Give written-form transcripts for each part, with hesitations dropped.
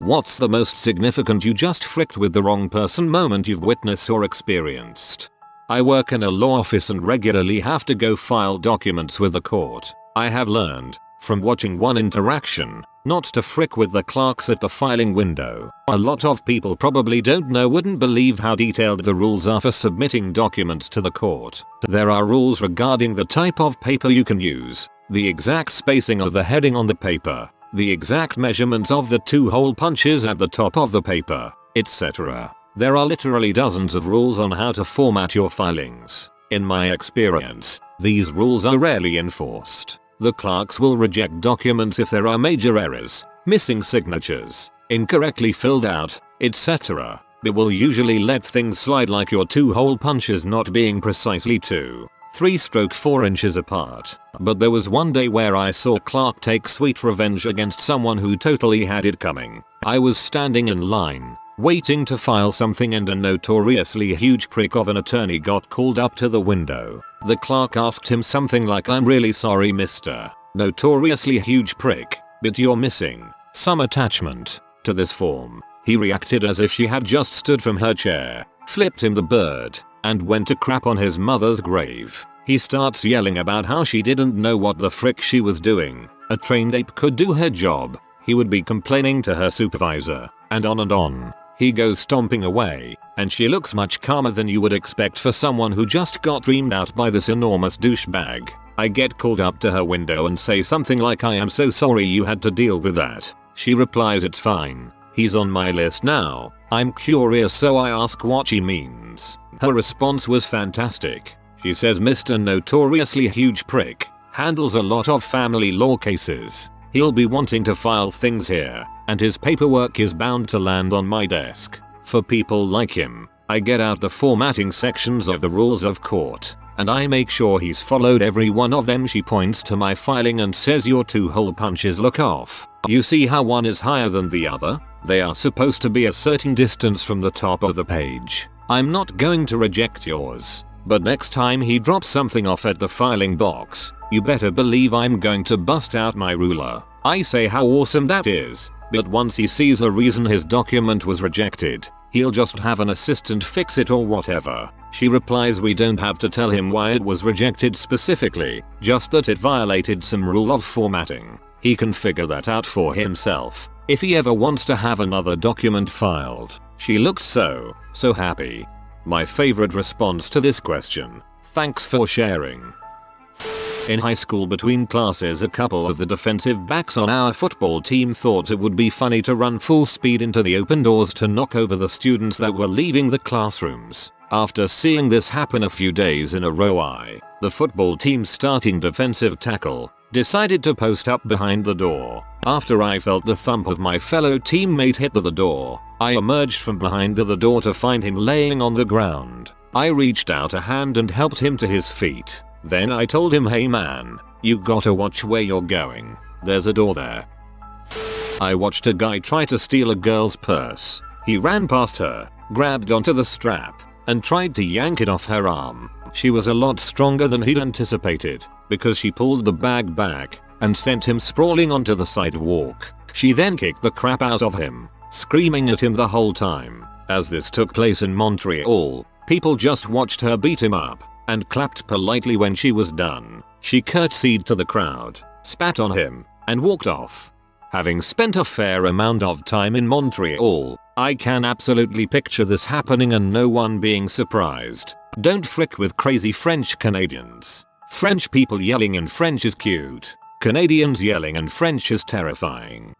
What's the most significant you just fricked with the wrong person moment you've witnessed or experienced? I work in a law office and regularly have to go file documents with the court. I have learned, from watching one interaction, not to frick with the clerks at the filing window. A lot of people probably wouldn't believe how detailed the rules are for submitting documents to the court. There are rules regarding the type of paper you can use, the exact spacing of the heading on the paper, the exact measurements of the 2-hole punches at the top of the paper, etc. There are literally dozens of rules on how to format your filings. In my experience, these rules are rarely enforced. The clerks will reject documents if there are major errors, missing signatures, incorrectly filled out, etc. They will usually let things slide like your 2-hole punches not being precisely 3/4 inches apart. But there was one day where I saw a clerk take sweet revenge against someone who totally had it coming. I was standing in line, waiting to file something, and a notoriously huge prick of an attorney got called up to the window. The clerk asked him something like, "I'm really sorry, Mr. Notoriously huge prick, but you're missing some attachment to this form." He reacted as if she had just stood from her chair, flipped him the bird, and went to crap on his mother's grave. He starts yelling about how she didn't know what the frick she was doing. A trained ape could do her job. He would be complaining to her supervisor, and on and on. He goes stomping away, and she looks much calmer than you would expect for someone who just got reamed out by this enormous douchebag. I get called up to her window and say something like, "I am so sorry you had to deal with that." She replies, "It's fine. He's on my list now." I'm curious, so I ask what she means. Her response was fantastic. She says, "Mr. Notoriously Huge Prick handles a lot of family law cases. He'll be wanting to file things here, and his paperwork is bound to land on my desk. For people like him, I get out the formatting sections of the rules of court, and I make sure he's followed every one of them." She points to my filing and says, "Your 2-hole punches look off. You see how one is higher than the other? They are supposed to be a certain distance from the top of the page. I'm not going to reject yours, but next time he drops something off at the filing box, you better believe I'm going to bust out my ruler." I say how awesome that is, but once he sees a reason his document was rejected, he'll just have an assistant fix it or whatever. She replies, "We don't have to tell him why it was rejected specifically, just that it violated some rule of formatting. He can figure that out for himself if he ever wants to have another document filed." She looked so happy. My favorite response to this question. Thanks for sharing. In high school, between classes, a couple of the defensive backs on our football team thought it would be funny to run full speed into the open doors to knock over the students that were leaving the classrooms. After seeing this happen a few days in a row, the football team's starting defensive tackle, decided to post up behind the door. After I felt the thump of my fellow teammate hit the door, I emerged from behind the door to find him laying on the ground. I reached out a hand and helped him to his feet. Then I told him, "Hey man, you gotta watch where you're going. There's a door there." I watched a guy try to steal a girl's purse. He ran past her, grabbed onto the strap, and tried to yank it off her arm. She was a lot stronger than he'd anticipated, because she pulled the bag back and sent him sprawling onto the sidewalk. She then kicked the crap out of him, screaming at him the whole time. As this took place in Montreal, people just watched her beat him up and clapped politely when she was done. She curtsied to the crowd, spat on him, and walked off. Having spent a fair amount of time in Montreal, I can absolutely picture this happening and no one being surprised. Don't frick with crazy French Canadians. French people yelling in French is cute. Canadians yelling in French is terrifying.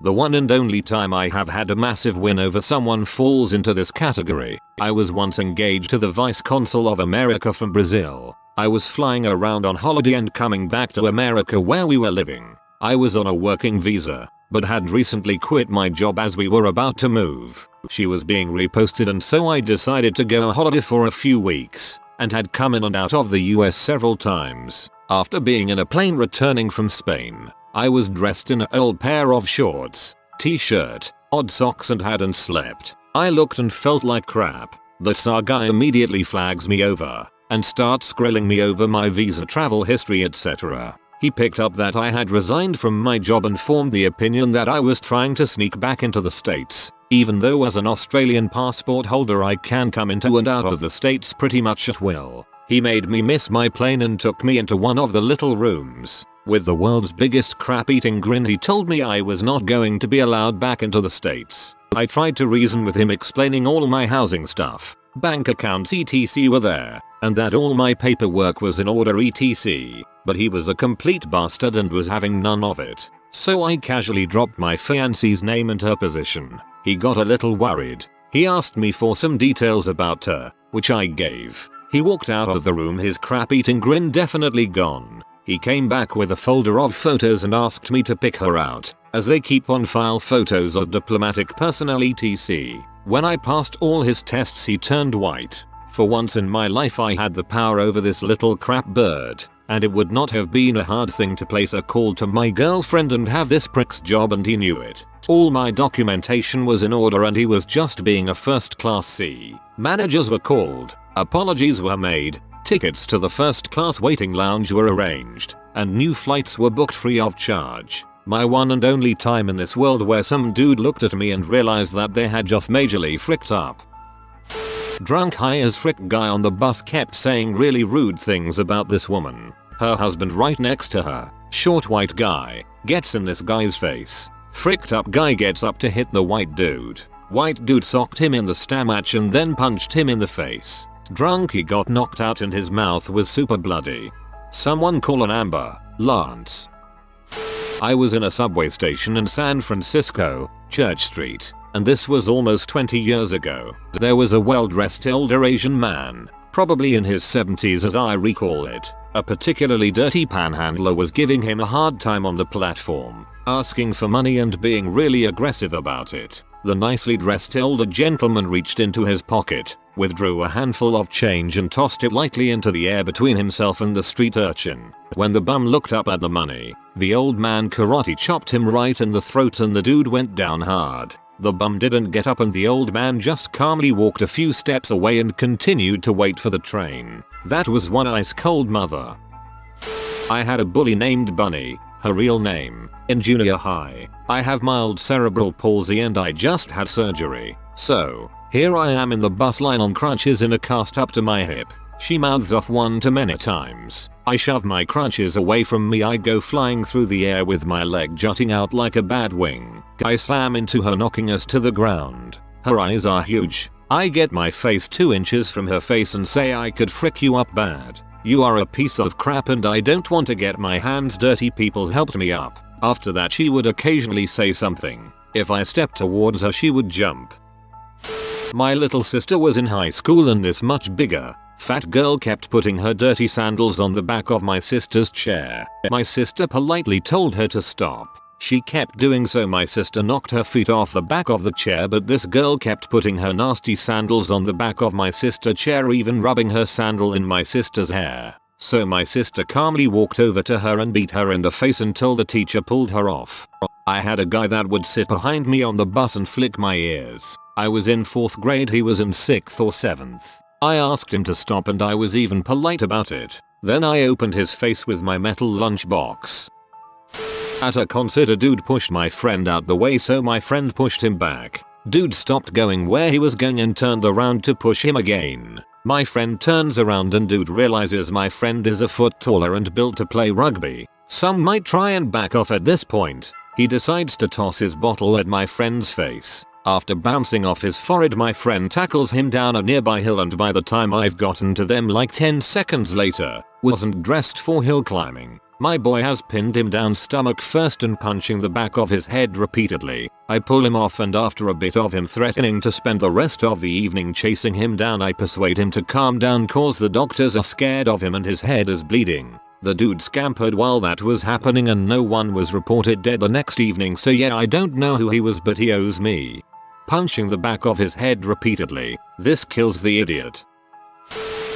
The one and only time I have had a massive win over someone falls into this category. I was once engaged to the Vice Consul of America from Brazil. I was flying around on holiday and coming back to America where we were living. I was on a working visa, but had recently quit my job as we were about to move. She was being reposted, and so I decided to go on holiday for a few weeks, and had come in and out of the US several times. After being in a plane returning from Spain, I was dressed in an old pair of shorts, t-shirt, odd socks, and hadn't slept. I looked and felt like crap. The SAR guy immediately flags me over and starts grilling me over my visa, travel history, etc. He picked up that I had resigned from my job and formed the opinion that I was trying to sneak back into the States, even though as an Australian passport holder I can come into and out of the States pretty much at will. He made me miss my plane and took me into one of the little rooms. With the world's biggest crap-eating grin he told me I was not going to be allowed back into the States. I tried to reason with him, explaining all my housing stuff, bank accounts etc were there, and that all my paperwork was in order etc. But he was a complete bastard and was having none of it. So I casually dropped my fiancee's name and her position. He got a little worried. He asked me for some details about her, which I gave. He walked out of the room, his crap-eating grin definitely gone. He came back with a folder of photos and asked me to pick her out, as they keep on file photos of diplomatic personnel etc. When I passed all his tests he turned white. For once in my life I had the power over this little crap bird, and it would not have been a hard thing to place a call to my girlfriend and have this prick's job, and he knew it. All my documentation was in order and he was just being a first class C. Managers were called, apologies were made, tickets to the first class waiting lounge were arranged, and new flights were booked free of charge. My one and only time in this world where some dude looked at me and realized that they had just majorly fricked up. Drunk high as frick guy on the bus kept saying really rude things about this woman. Her husband right next to her, short white guy, gets in this guy's face. Fricked up guy gets up to hit the white dude. White dude socked him in the stomach and then punched him in the face. Drunk he got knocked out and his mouth was super bloody. Someone call an Amber, Lance. I was in a subway station in San Francisco, Church Street, and this was almost 20 years ago. There was a well-dressed older Asian man, probably in his 70s as I recall it. A particularly dirty panhandler was giving him a hard time on the platform, asking for money and being really aggressive about it. The nicely dressed older gentleman reached into his pocket, withdrew a handful of change and tossed it lightly into the air between himself and the street urchin. When the bum looked up at the money, the old man karate chopped him right in the throat and the dude went down hard. The bum didn't get up and the old man just calmly walked a few steps away and continued to wait for the train. That was one ice cold mother. I had a bully named Bunny, her real name, in junior high. I have mild cerebral palsy and I just had surgery. So, here I am in the bus line on crutches in a cast up to my hip. She mouths off one too many times. I shove my crutches away from me. I go flying through the air with my leg jutting out like a bad wing. I slam into her, knocking us to the ground. Her eyes are huge. I get my face 2 inches from her face and say I could frick you up bad. You are a piece of crap and I don't want to get my hands dirty. People helped me up. After that she would occasionally say something. If I stepped towards her she would jump. My little sister was in high school and this much bigger, fat girl kept putting her dirty sandals on the back of my sister's chair. My sister politely told her to stop. She kept doing so. My sister knocked her feet off the back of the chair, but this girl kept putting her nasty sandals on the back of my sister's chair, even rubbing her sandal in my sister's hair. So my sister calmly walked over to her and beat her in the face until the teacher pulled her off. I had a guy that would sit behind me on the bus and flick my ears. I was in 4th grade, he was in 6th or 7th. I asked him to stop and I was even polite about it. Then I opened his face with my metal lunchbox. At a concert a dude pushed my friend out the way, so my friend pushed him back. Dude stopped going where he was going and turned around to push him again. My friend turns around and dude realizes my friend is a foot taller and built to play rugby. Some might try and back off at this point. He decides to toss his bottle at my friend's face. After bouncing off his forehead, my friend tackles him down a nearby hill, and by the time I've gotten to them like 10 seconds later, wasn't dressed for hill climbing. My boy has pinned him down stomach first and punching the back of his head repeatedly. I pull him off and after a bit of him threatening to spend the rest of the evening chasing him down, I persuade him to calm down cause the doctors are scared of him and his head is bleeding. The dude scampered while that was happening and no one was reported dead the next evening, so yeah, I don't know who he was but he owes me. Punching the back of his head repeatedly. This kills the idiot.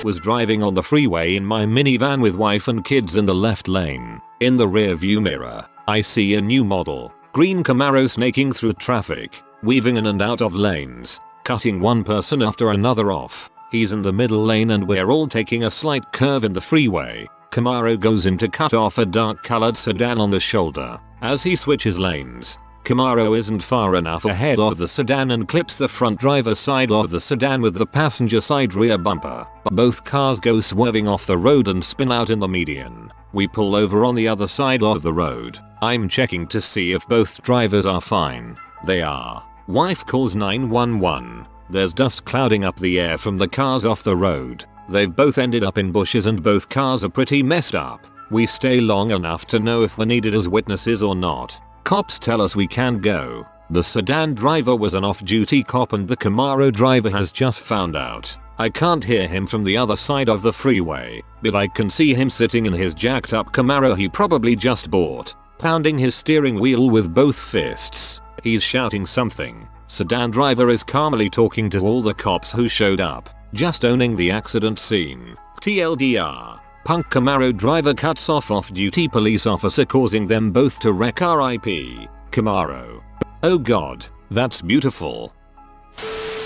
Was driving on the freeway in my minivan with wife and kids in the left lane. In the rear view mirror, I see a new model, green Camaro snaking through traffic, weaving in and out of lanes, cutting one person after another off. He's in the middle lane and we're all taking a slight curve in the freeway. Camaro goes in to cut off a dark colored sedan on the shoulder. As he switches lanes, Camaro isn't far enough ahead of the sedan and clips the front driver's side of the sedan with the passenger side rear bumper. Both cars go swerving off the road and spin out in the median. We pull over on the other side of the road. I'm checking to see if both drivers are fine. They are. Wife calls 911. There's dust clouding up the air from the cars off the road. They've both ended up in bushes and both cars are pretty messed up. We stay long enough to know if we're needed as witnesses or not. Cops tell us we can go. The sedan driver was an off-duty cop and the Camaro driver has just found out. I can't hear him from the other side of the freeway, but I can see him sitting in his jacked up Camaro he probably just bought, pounding his steering wheel with both fists. He's shouting something. Sedan driver is calmly talking to all the cops who showed up, just owning the accident scene. TLDR. Punk Camaro driver cuts off-duty police officer causing them both to wreck RIP. Camaro. Oh god, that's beautiful.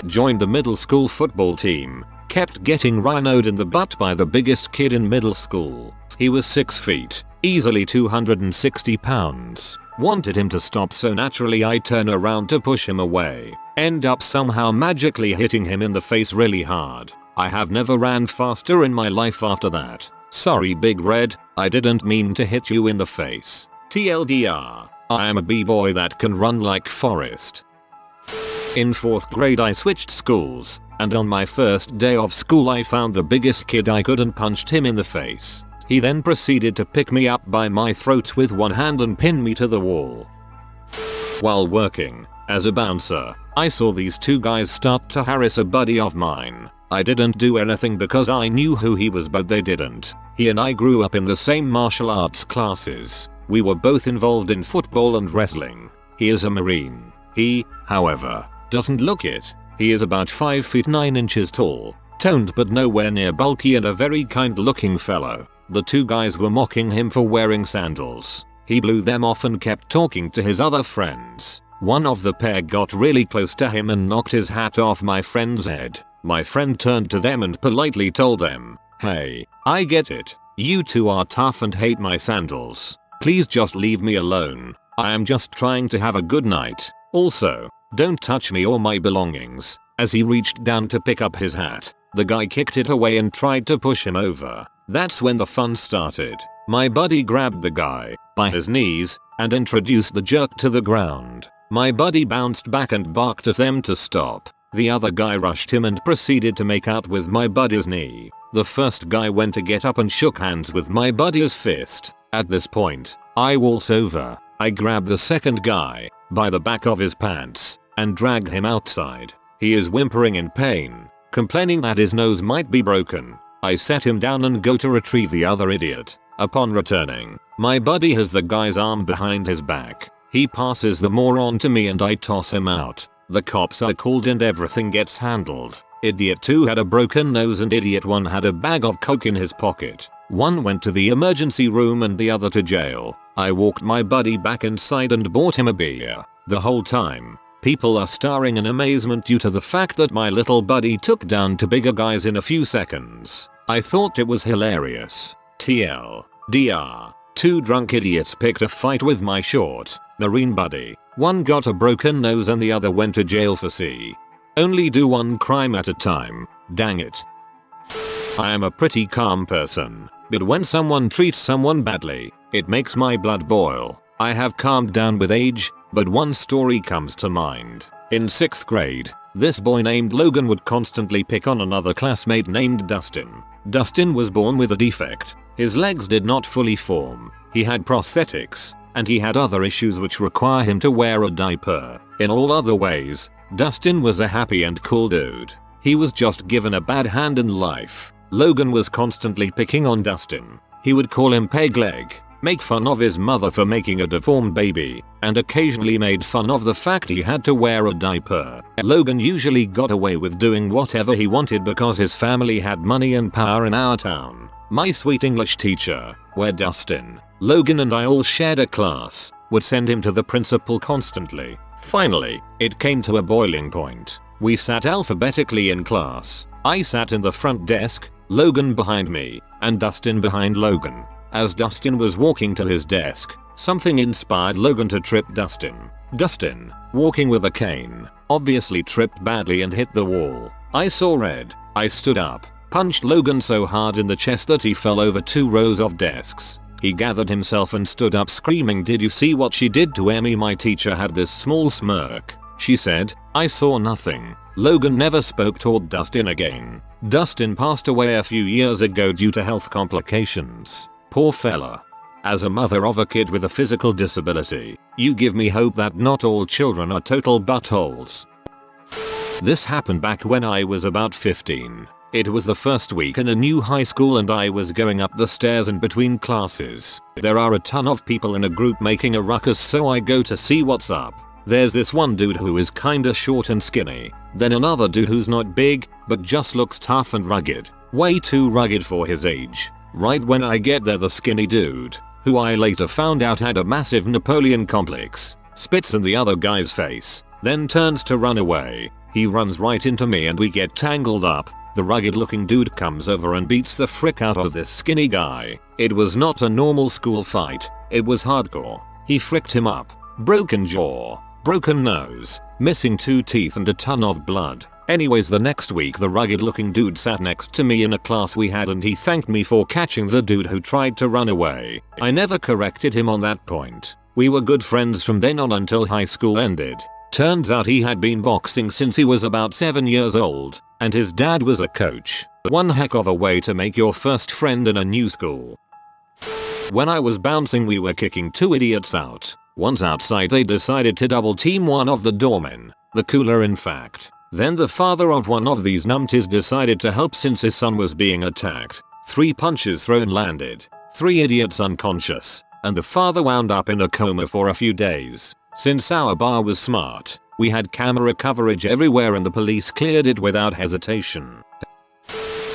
Joined the middle school football team. Kept getting rhinoed in the butt by the biggest kid in middle school. He was 6 feet, easily 260 pounds. Wanted him to stop so naturally I turn around to push him away. End up somehow magically hitting him in the face really hard. I have never ran faster in my life after that. Sorry Big Red, I didn't mean to hit you in the face. TLDR. I am a b-boy that can run like Forrest. In 4th grade I switched schools, and on my first day of school I found the biggest kid I could and punched him in the face. He then proceeded to pick me up by my throat with one hand and pin me to the wall. While working as a bouncer, I saw these two guys start to harass a buddy of mine. I didn't do anything because I knew who he was, but they didn't. He and I grew up in the same martial arts classes. We were both involved in football and wrestling. He is a Marine. He, however, doesn't look it. He is about 5 feet 9 inches tall, toned but nowhere near bulky and a very kind looking fellow. The two guys were mocking him for wearing sandals. He blew them off and kept talking to his other friends. One of the pair got really close to him and knocked his hat off my friend's head. My friend turned to them and politely told them, "Hey, I get it. You two are tough and hate my sandals. Please just leave me alone. I am just trying to have a good night. Also, don't touch me or my belongings." As he reached down to pick up his hat, the guy kicked it away and tried to push him over. That's when the fun started. My buddy grabbed the guy by his knees and introduced the jerk to the ground. My buddy bounced back and barked at them to stop. The other guy rushed him and proceeded to make out with my buddy's knee. The first guy went to get up and shook hands with my buddy's fist. At this point, I waltz over. I grab the second guy by the back of his pants and drag him outside. He is whimpering in pain, complaining that his nose might be broken. I set him down and go to retrieve the other idiot. Upon returning, my buddy has the guy's arm behind his back. He passes the moron to me and I toss him out. The cops are called and everything gets handled. Idiot 2 had a broken nose and Idiot 1 had a bag of coke in his pocket. One went to the emergency room and the other to jail. I walked my buddy back inside and bought him a beer. The whole time, people are staring in amazement due to the fact that my little buddy took down two bigger guys in a few seconds. I thought it was hilarious. TLDR. Two drunk idiots picked a fight with my short Marine buddy. One got a broken nose and the other went to jail for C. Only do one crime at a time. Dang it. I am a pretty calm person, but when someone treats someone badly, it makes my blood boil. I have calmed down with age, but one story comes to mind. In 6th grade, this boy named Logan would constantly pick on another classmate named Dustin. Dustin was born with a defect. His legs did not fully form. He had prosthetics, and he had other issues which require him to wear a diaper. In all other ways, Dustin was a happy and cool dude. He was just given a bad hand in life. Logan was constantly picking on Dustin. He would call him peg leg, make fun of his mother for making a deformed baby, and occasionally made fun of the fact he had to wear a diaper. Logan usually got away with doing whatever he wanted because his family had money and power in our town. My sweet English teacher, where Dustin, Logan and I all shared a class, would send him to the principal constantly. Finally, it came to a boiling point. We sat alphabetically in class. I sat in the front desk, Logan behind me, and Dustin behind Logan. As Dustin was walking to his desk, something inspired Logan to trip Dustin. Dustin, walking with a cane, obviously tripped badly and hit the wall. I saw red. I stood up, punched Logan so hard in the chest that he fell over 2 rows of desks. He gathered himself and stood up screaming, "Did you see what she did to Emmy?" My teacher had this small smirk. She said, "I saw nothing." Logan never spoke toward Dustin again. Dustin passed away a few years ago due to health complications. Poor fella. As a mother of a kid with a physical disability, you give me hope that not all children are total buttholes. This happened back when I was about 15. It was the first week in a new high school and I was going up the stairs in between classes. There are a ton of people in a group making a ruckus, so I go to see what's up. There's this one dude who is kinda short and skinny. Then another dude who's not big, but just looks tough and rugged. Way too rugged for his age. Right when I get there, the skinny dude, who I later found out had a massive Napoleon complex, spits in the other guy's face, then turns to run away. He runs right into me and we get tangled up. The rugged looking dude comes over and beats the frick out of this skinny guy. It was not a normal school fight, it was hardcore. He fricked him up. Broken jaw, broken nose, missing 2 teeth and a ton of blood. Anyways, the next week the rugged looking dude sat next to me in a class we had and he thanked me for catching the dude who tried to run away. I never corrected him on that point. We were good friends from then on until high school ended. Turns out he had been boxing since he was about 7 years old, and his dad was a coach. One heck of a way to make your first friend in a new school. When I was bouncing, we were kicking 2 idiots out. Once outside, they decided to double team one of the doormen. The cooler, in fact. Then the father of one of these numpties decided to help since his son was being attacked. 3 punches thrown landed. 3 idiots unconscious. And the father wound up in a coma for a few days. Since our bar was smart, we had camera coverage everywhere and the police cleared it without hesitation.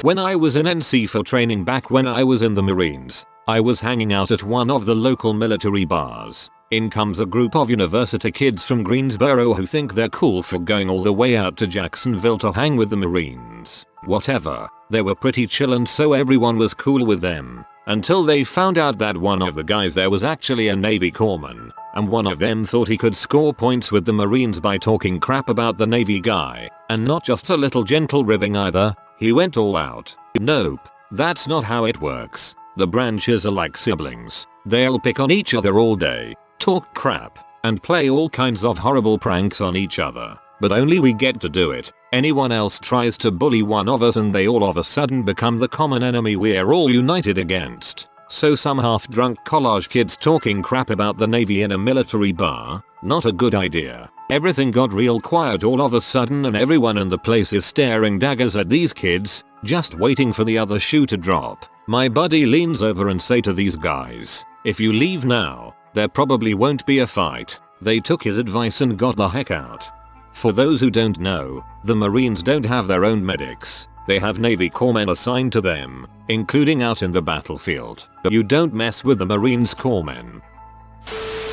When I was in NC for training back when I was in the Marines, I was hanging out at one of the local military bars. In comes a group of university kids from Greensboro who think they're cool for going all the way out to Jacksonville to hang with the Marines. Whatever, they were pretty chill and so everyone was cool with them. Until they found out that one of the guys there was actually a Navy corpsman, and one of them thought he could score points with the Marines by talking crap about the Navy guy, and not just a little gentle ribbing either, he went all out. Nope, that's not how it works. The branches are like siblings. They'll pick on each other all day, talk crap, and play all kinds of horrible pranks on each other. But only we get to do it. Anyone else tries to bully one of us and they all of a sudden become the common enemy we're all united against. So some half-drunk college kids talking crap about the Navy in a military bar? Not a good idea. Everything got real quiet all of a sudden and everyone in the place is staring daggers at these kids, just waiting for the other shoe to drop. My buddy leans over and say to these guys, "If you leave now, there probably won't be a fight." They took his advice and got the heck out. For those who don't know, the Marines don't have their own medics. They have Navy corpsmen assigned to them, including out in the battlefield. You don't mess with the Marines corpsmen.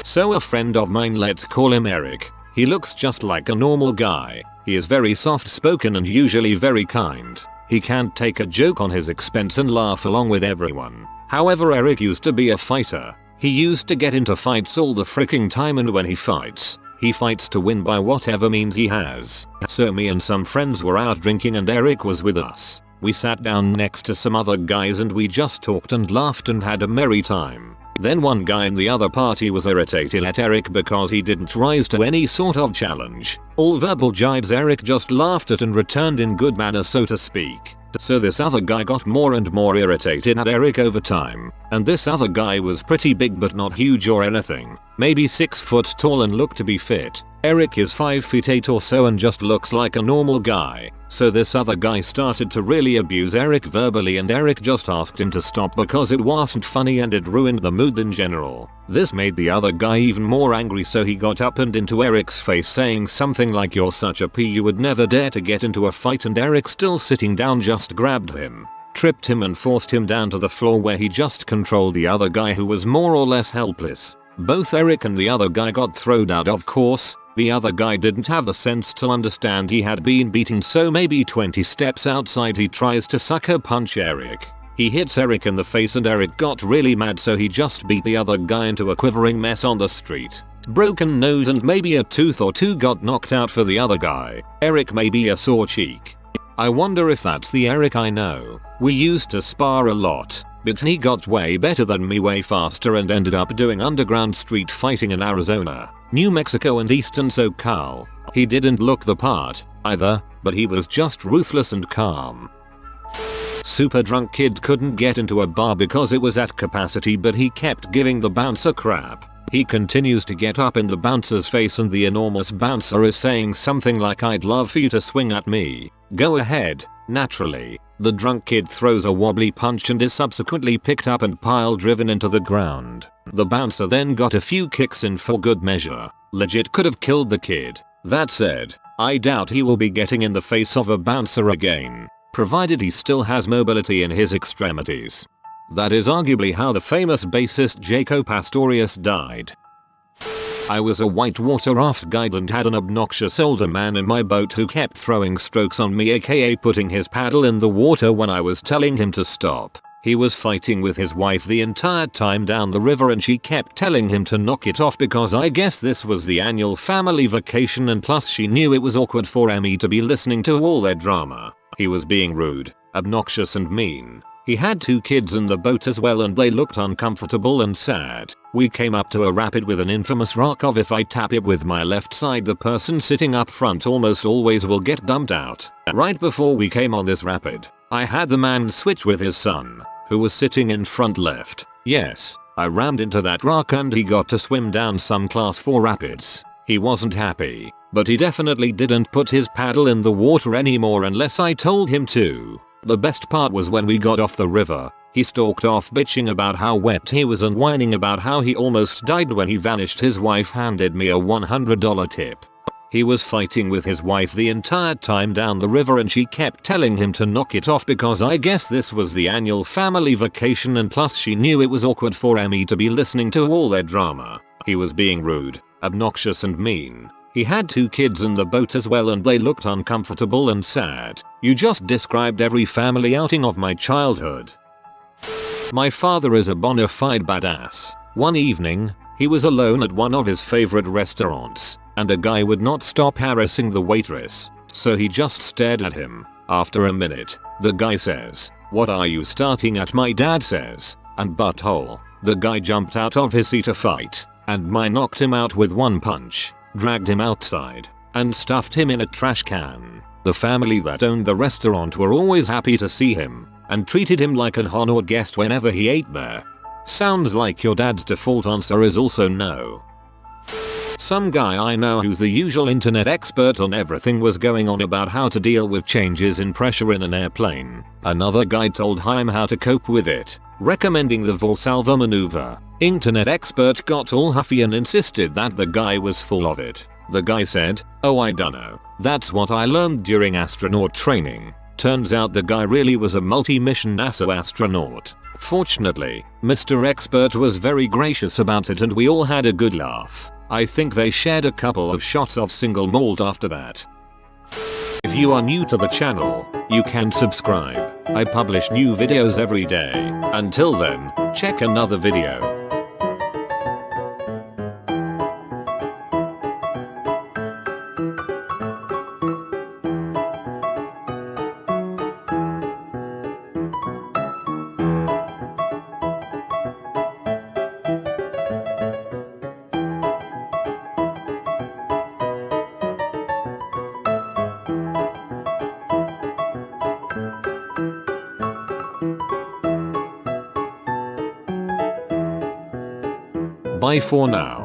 So a friend of mine, let's call him Eric. He looks just like a normal guy. He is very soft spoken and usually very kind. He can't take a joke on his expense and laugh along with everyone. However, Eric used to be a fighter. He used to get into fights all the freaking time, and when he fights to win by whatever means he has. So me and some friends were out drinking and Eric was with us. We sat down next to some other guys and we just talked and laughed and had a merry time. Then one guy in the other party was irritated at Eric because he didn't rise to any sort of challenge. All verbal jibes Eric just laughed at and returned in good manners, so to speak. So this other guy got more and more irritated at Eric over time. And this other guy was pretty big but not huge or anything. Maybe 6 foot tall and looked to be fit. Eric is 5 feet 8 or so and just looks like a normal guy. So this other guy started to really abuse Eric verbally and Eric just asked him to stop because it wasn't funny and it ruined the mood in general. This made the other guy even more angry, so he got up and into Eric's face saying something like, "You're such a p, you would never dare to get into a fight," and Eric, still sitting down, just grabbed him, tripped him and forced him down to the floor where he just controlled the other guy who was more or less helpless. Both Eric and the other guy got thrown out, of course. The other guy didn't have the sense to understand he had been beaten, so maybe 20 steps outside he tries to sucker punch Eric. He hits Eric in the face and Eric got really mad, so he just beat the other guy into a quivering mess on the street. Broken nose and maybe a tooth or two got knocked out for the other guy. Eric maybe a sore cheek. I wonder if that's the Eric I know. We used to spar a lot, but he got way better than me way faster and ended up doing underground street fighting in Arizona, New Mexico and Eastern SoCal. He didn't look the part either, but he was just ruthless and calm. Super drunk kid couldn't get into a bar because it was at capacity, but he kept giving the bouncer crap. He continues to get up in the bouncer's face and the enormous bouncer is saying something like, "I'd love for you to swing at me. Go ahead." Naturally, the drunk kid throws a wobbly punch and is subsequently picked up and pile driven into the ground. The bouncer then got a few kicks in for good measure. Legit could have killed the kid. That said, I doubt he will be getting in the face of a bouncer again, provided he still has mobility in his extremities. That is arguably how the famous bassist Jaco Pastorius died. I was a whitewater raft guide and had an obnoxious older man in my boat who kept throwing strokes on me, aka putting his paddle in the water when I was telling him to stop. He was fighting with his wife the entire time down the river and she kept telling him to knock it off because I guess this was the annual family vacation, and plus she knew it was awkward for Emmy to be listening to all their drama. He was being rude, obnoxious and mean. He had 2 kids in the boat as well and they looked uncomfortable and sad. We came up to a rapid with an infamous rock of, if I tap it with my left side, the person sitting up front almost always will get dumped out. Right before we came on this rapid, I had the man switch with his son, who was sitting in front left. Yes, I rammed into that rock and he got to swim down some class 4 rapids. He wasn't happy, but he definitely didn't put his paddle in the water anymore unless I told him to. The best part was when we got off the river, he stalked off bitching about how wet he was and whining about how he almost died. When he vanished, his wife handed me a $100 tip. He was fighting with his wife the entire time down the river and she kept telling him to knock it off because I guess this was the annual family vacation, and plus she knew it was awkward for Emmy to be listening to all their drama. He was being rude, obnoxious and mean. He had 2 kids in the boat as well and they looked uncomfortable and sad. You just described every family outing of my childhood. My father is a bona fide badass. One evening, he was alone at one of his favorite restaurants, and a guy would not stop harassing the waitress, so he just stared at him. After a minute, the guy says, "What are you starting at?" My dad says, "And butthole." The guy jumped out of his seat to fight, and I knocked him out with one punch, dragged him outside, and stuffed him in a trash can. The family that owned the restaurant were always happy to see him, and treated him like an honored guest whenever he ate there. Sounds like your dad's default answer is also no. Some guy I know who's the usual internet expert on everything was going on about how to deal with changes in pressure in an airplane. Another guy told him how to cope with it, recommending the Valsalva maneuver. Internet expert got all huffy and insisted that the guy was full of it. The guy said, "Oh, I dunno. That's what I learned during astronaut training." Turns out the guy really was a multi-mission NASA astronaut. Fortunately, Mr. Expert was very gracious about it and we all had a good laugh. I think they shared a couple of shots of single malt after that. If you are new to the channel, you can subscribe. I publish new videos every day. Until then, check another video. Bye for now.